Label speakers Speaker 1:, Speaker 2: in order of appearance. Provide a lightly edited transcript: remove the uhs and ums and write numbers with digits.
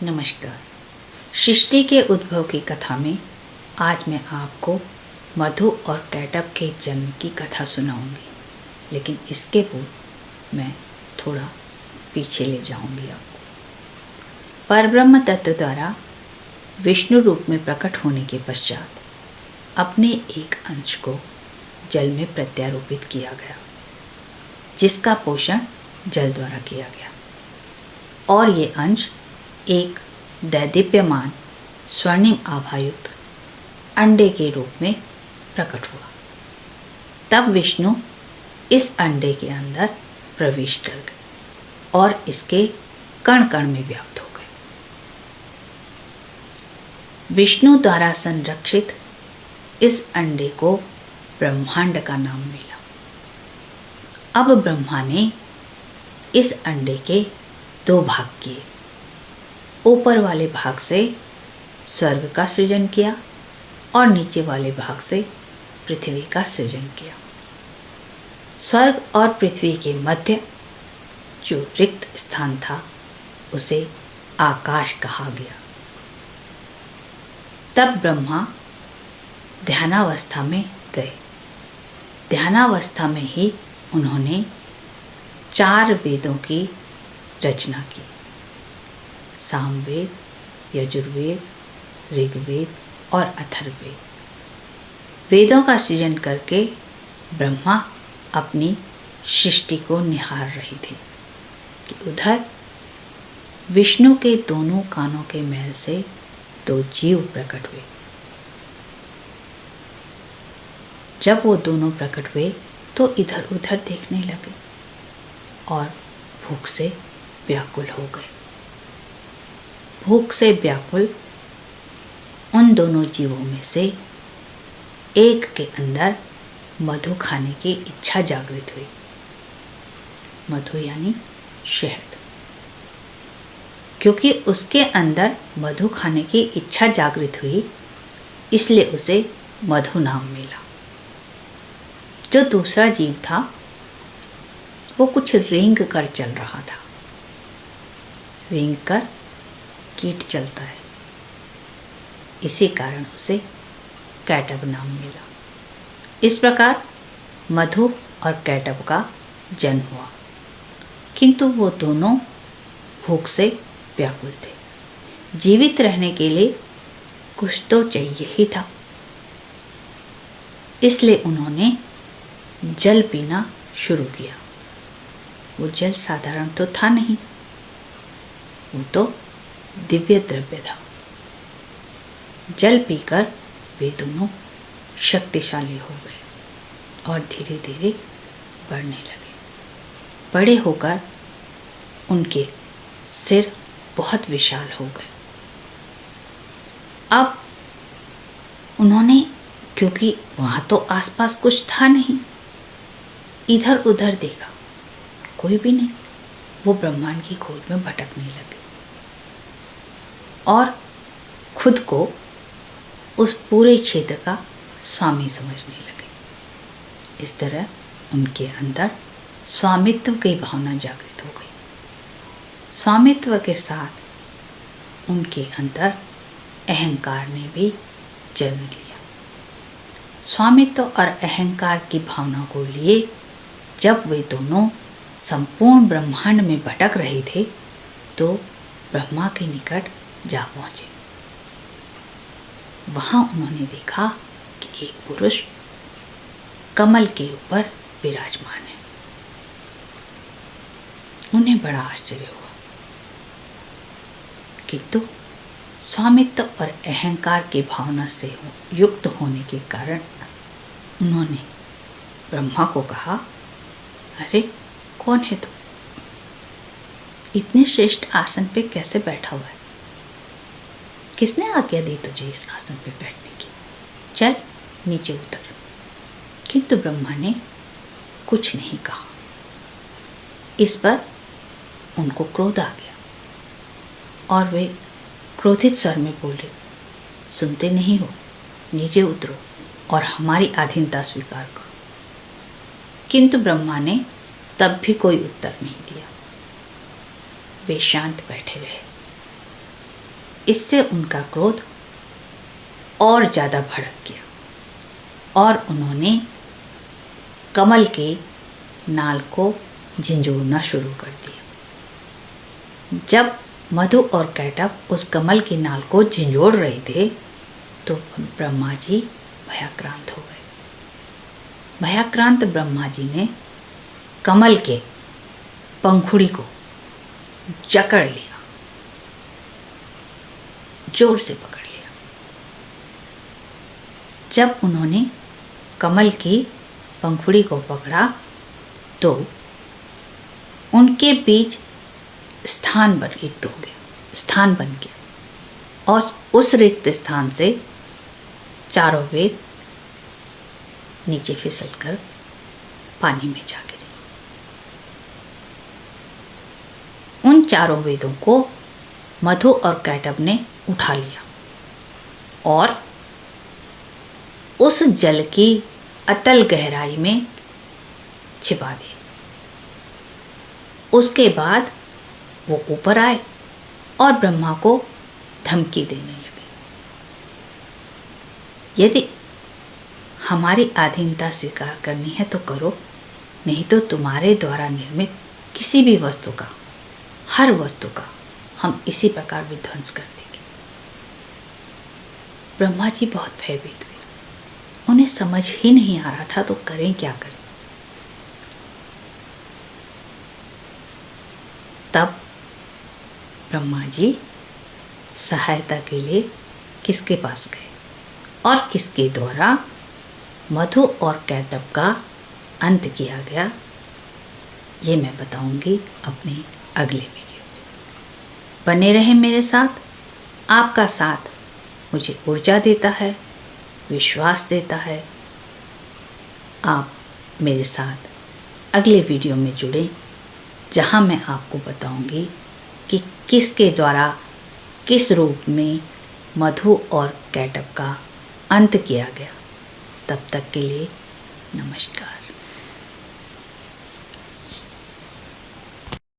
Speaker 1: नमस्कार। सृष्टि के उद्भव की कथा में आज मैं आपको मधु और कैटब के जन्म की कथा सुनाऊंगी, लेकिन इसके पूर्व मैं थोड़ा पीछे ले जाऊंगी आपको। परब्रह्म तत्व द्वारा विष्णु रूप में प्रकट होने के पश्चात अपने एक अंश को जल में प्रत्यारोपित किया गया, जिसका पोषण जल द्वारा किया गया, और ये अंश एक दैदीप्यमान स्वर्णिम आभायुक्त अंडे के रूप में प्रकट हुआ। तब विष्णु इस अंडे के अंदर प्रवेश कर गए और इसके कण कण में व्याप्त हो गए। विष्णु द्वारा संरक्षित इस अंडे को ब्रह्मांड का नाम मिला। अब ब्रह्मा ने इस अंडे के दो भाग किए। ऊपर वाले भाग से स्वर्ग का सृजन किया और नीचे वाले भाग से पृथ्वी का सृजन किया। स्वर्ग और पृथ्वी के मध्य जो रिक्त स्थान था उसे आकाश कहा गया। तब ब्रह्मा ध्यानावस्था में गए। ध्यानावस्था में ही उन्होंने 4 वेदों की रचना की: सामवेद, यजुर्वेद, ऋग्वेद और अथर्ववेद। वेदों का सृजन करके ब्रह्मा अपनी सृष्टि को निहार रहे थे कि उधर विष्णु के दोनों कानों के मैल से 2 जीव प्रकट हुए। जब वो दोनों प्रकट हुए तो इधर उधर देखने लगे और भूख से व्याकुल हो गए। भूख से व्याकुल उन दोनों जीवों में से एक के अंदर मधु खाने की इच्छा जागृत हुई। मधु यानी शहद। क्योंकि उसके अंदर मधु खाने की इच्छा जागृत हुई, इसलिए उसे मधु नाम मिला। जो दूसरा जीव था वो कुछ रेंग कर चल रहा था। रेंग कर कीट चलता है, इसी कारण उसे कैटब नाम मिला। इस प्रकार मधु और कैटब का जन्म हुआ, किंतु वो दोनों भूख से व्याकुल थे। जीवित रहने के लिए कुछ तो चाहिए ही था, इसलिए उन्होंने जल पीना शुरू किया। वो जल साधारण तो था नहीं, वो तो दिव्य द्रव्य था। जल पीकर वे दोनों शक्तिशाली हो गए और धीरे धीरे बढ़ने लगे। बड़े होकर उनके सिर बहुत विशाल हो गए। अब उन्होंने, क्योंकि वहां तो आसपास कुछ था नहीं, इधर उधर देखा, कोई भी नहीं। वो ब्रह्मांड की खोज में भटकने लगे और खुद को उस पूरे क्षेत्र का स्वामी समझने लगे। इस तरह उनके अंदर स्वामित्व की भावना जागृत हो गई। स्वामित्व के साथ उनके अंदर अहंकार ने भी जन्म लिया। स्वामित्व और अहंकार की भावना को लिए जब वे दोनों संपूर्ण ब्रह्मांड में भटक रहे थे तो ब्रह्मा के निकट जा पहुंचे। वहां उन्होंने देखा कि एक पुरुष कमल के ऊपर विराजमान है। उन्हें बड़ा आश्चर्य हुआ, किंतु स्वामित्व और अहंकार की भावना से युक्त होने के कारण उन्होंने ब्रह्मा को कहा, अरे कौन है तू? इतने श्रेष्ठ आसन पे कैसे बैठा हुआ है? किसने आज्ञा दी तुझे इस आसन पे बैठने की? चल नीचे उतर। किंतु ब्रह्मा ने कुछ नहीं कहा। इस पर उनको क्रोध आ गया और वे क्रोधित स्वर में बोले, सुनते नहीं हो? नीचे उतरो और हमारी अधीनता स्वीकार करो। किंतु ब्रह्मा ने तब भी कोई उत्तर नहीं दिया। वे शांत बैठे रहे। इससे उनका क्रोध और ज़्यादा भड़क गया और उन्होंने कमल के नाल को झंझोड़ना शुरू कर दिया। जब मधु और कैटब उस कमल की नाल को झंझोड़ रहे थे तो ब्रह्मा जी भयाक्रांत हो गए। भयाक्रांत ब्रह्मा जी ने कमल के पंखुड़ी को जकड़ लिया, जोर से पकड़ लिया। जब उन्होंने कमल की पंखुड़ी को पकड़ा तो उनके बीच स्थान बन गया और उस रिक्त स्थान से चारों वेद नीचे फिसलकर पानी में जा गिरे। उन चारों वेदों को मधु और कैटब ने उठा लिया और उस जल की अतल गहराई में छिपा दिया। उसके बाद वो ऊपर आए और ब्रह्मा को धमकी देने लगे, यदि हमारी अधीनता स्वीकार करनी है तो करो, नहीं तो तुम्हारे द्वारा निर्मित किसी भी वस्तु का, हर वस्तु का हम इसी प्रकार विध्वंस कर देंगे। ब्रह्मा जी बहुत भयभीत हुए, उन्हें समझ ही नहीं आ रहा था तो करें क्या करें। तब ब्रह्मा जी सहायता के लिए किसके पास गए और किसके द्वारा मधु और कैटब का अंत किया गया, ये मैं बताऊंगी अपने अगले वीडियो में। बने रहें मेरे साथ। आपका साथ मुझे ऊर्जा देता है, विश्वास देता है। आप मेरे साथ अगले वीडियो में जुड़ें, जहां मैं आपको बताऊंगी कि किसके द्वारा किस रूप में मधु और कैटब का अंत किया गया। तब तक के लिए नमस्कार।